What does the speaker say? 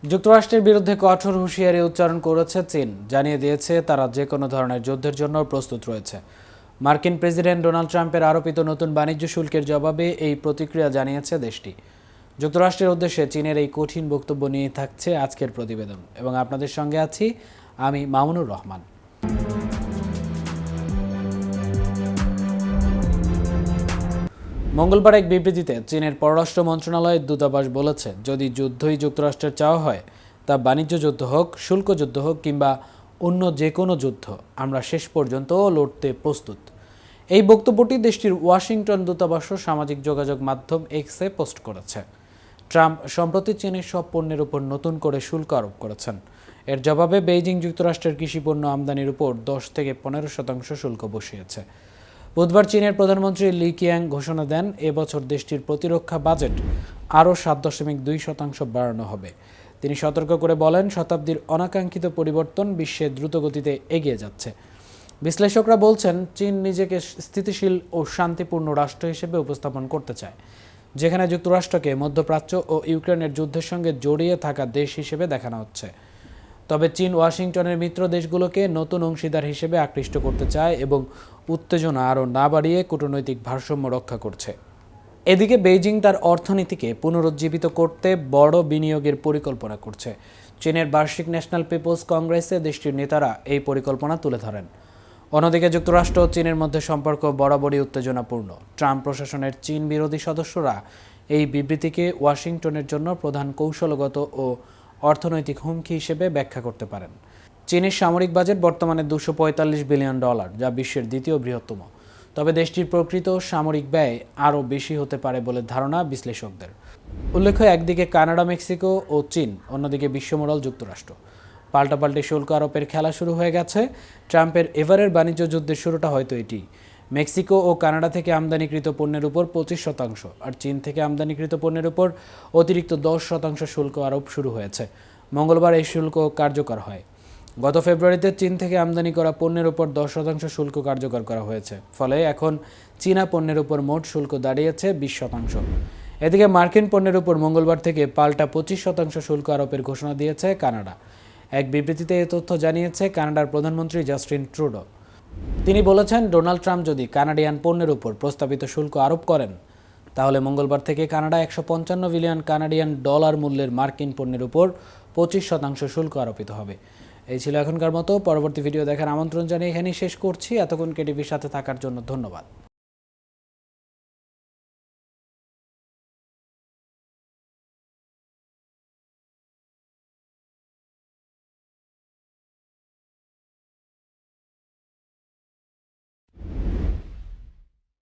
যুক্তরাষ্ট্রের বিরুদ্ধে কঠোর হুঁশিয়ারি উচ্চারণ করেছে চীন, জানিয়ে দিয়েছে তারা যে কোনো ধরনের যুদ্ধের জন্য প্রস্তুত রয়েছে। মার্কিন প্রেসিডেন্ট ডোনাল্ড ট্রাম্পের আরোপিত নতুন বাণিজ্য শুল্কের জবাবে এই প্রতিক্রিয়া জানিয়েছে দেশটি। যুক্তরাষ্ট্রের উদ্দেশ্যে চীনের এই কঠিন বক্তব্য নিয়ে থাকছে আজকের প্রতিবেদন, এবং আপনাদের সঙ্গে আছি আমি মামুনুর রহমান। মঙ্গলবার এক বিবৃতিতে চীনের পররাষ্ট্র মন্ত্রণালয়ের দূতাবাস বলেছে, যদি যুদ্ধই যুক্তরাষ্ট্রের চাওয়া হয়, তা বাণিজ্য যুদ্ধ হোক, শুল্ক যুদ্ধ হোক কিংবা অন্য যে কোনো যুদ্ধ, আমরা শেষ পর্যন্ত লড়তে প্রস্তুত। এই বক্তব্যটি দেশটির ওয়াশিংটন দূতাবাসও সামাজিক যোগাযোগ মাধ্যম এক্সে পোস্ট করেছে। ট্রাম্প সম্প্রতি চীনের সব পণ্যের উপর নতুন করে শুল্ক আরোপ করেছেন। এর জবাবে বেইজিং যুক্তরাষ্ট্রের কৃষিপণ্য আমদানির উপর 10 থেকে 15% শুল্ক বসিয়েছে। বুধবার চীনের প্রধানমন্ত্রী লি কিয়াং ঘোষণা দেন, এবছর দেশটির প্রতিরক্ষা বাজেট আরও 7.2% বাড়ানো হবে। তিনি সতর্ক করে বলেন, শতাব্দীর অনাকাঙ্ক্ষিত পরিবর্তন বিশ্বে দ্রুতগতিতে এগিয়ে যাচ্ছে। বিশ্লেষকরা বলছেন, চীন নিজেকে স্থিতিশীল ও শান্তিপূর্ণ রাষ্ট্র হিসেবে উপস্থাপন করতে চায়, যেখানে যুক্তরাষ্ট্রকে মধ্যপ্রাচ্য ও ইউক্রেনের যুদ্ধের সঙ্গে জড়িয়ে থাকা দেশ হিসেবে দেখানো হচ্ছে। তবে চীন ওয়াশিংটনের মিত্র দেশগুলোকে নতুন অংশীদার হিসেবে আকৃষ্ট করতে চায় এবং উত্তেজনা আরও না বাড়িয়ে কূটনৈতিক ভারসাম্য রক্ষা করছে। এদিকে বেইজিং তার অর্থনীতিকে পুনরুজ্জীবিত করতে বড় বিনিয়োগের পরিকল্পনা করছে। চীনের বার্ষিক ন্যাশনাল পিপলস কংগ্রেসে দেশটির নেতারা এই পরিকল্পনা তুলে ধরেন। অন্যদিকে যুক্তরাষ্ট্র ও চীনের মধ্যে সম্পর্ক বরাবরই উত্তেজনাপূর্ণ। ট্রাম্প প্রশাসনের চীন বিরোধী সদস্যরা এই বিবৃতিকে ওয়াশিংটনের জন্য প্রধান কৌশলগত ও অর্থনৈতিক হুমকি হিসেবে ব্যাখ্যা করতে পারেন। চীনের সামরিক বাজেট বর্তমানে $245 বিলিয়ন, যা বিশ্বের দ্বিতীয় বৃহত্তম। তবে দেশটির প্রকৃত সামরিক ব্যয় আরও বেশি হতে পারে বলে ধারণা বিশ্লেষকদের। উল্লেখ্য, একদিকে কানাডা, মেক্সিকো ও চীন, অন্যদিকে বিশ্বমোড়ল যুক্তরাষ্ট্র। পাল্টাপাল্টি শুল্ক আরোপের খেলা শুরু হয়ে গেছে। ট্রাম্পের এবারের বাণিজ্য যুদ্ধের শুরুটা হয়তো এটি। মেক্সিকো ও কানাডা থেকে আমদানিকৃত পণ্যের উপর 25%, আর চীন থেকে আমদানিকৃত পণ্যের উপর অতিরিক্ত 10% শুল্ক আরোপ শুরু হয়েছে। মঙ্গলবার এই শুল্ক কার্যকর হয়। গত ফেব্রুয়ারিতে চীন থেকে আমদানি করা পণ্যের উপর 10% শুল্ক কার্যকর করা হয়েছে। ফলে এখন চীনা পণ্যের উপর মোট শুল্ক দাঁড়িয়েছে 20%। এদিকে মার্কিন পণ্যের উপর মঙ্গলবার থেকে পাল্টা 25% শুল্ক আরোপের ঘোষণা দিয়েছে কানাডা। এক বিবৃতিতে এ তথ্য জানিয়েছে কানাডার প্রধানমন্ত্রী জাস্টিন ট্রুডো। তিনি বলেছেন, ডোনাল্ড ট্রাম্প যদি কানাডিয়ান পণ্যের উপর প্রস্তাবিত শুল্ক আরোপ করেন, তাহলে মঙ্গলবার থেকে কানাডা $155 বিলিয়ন কানাডিয়ান মূল্যের মার্কিন পণ্যের উপর 25% শুল্ক আরোপিত হবে। এই ছিল এখনকার মতো। পরবর্তী ভিডিও দেখার আমন্ত্রণ জানিয়ে এখানেই শেষ করছি। এতক্ষণ কেটিভির সাথে থাকার জন্য ধন্যবাদ।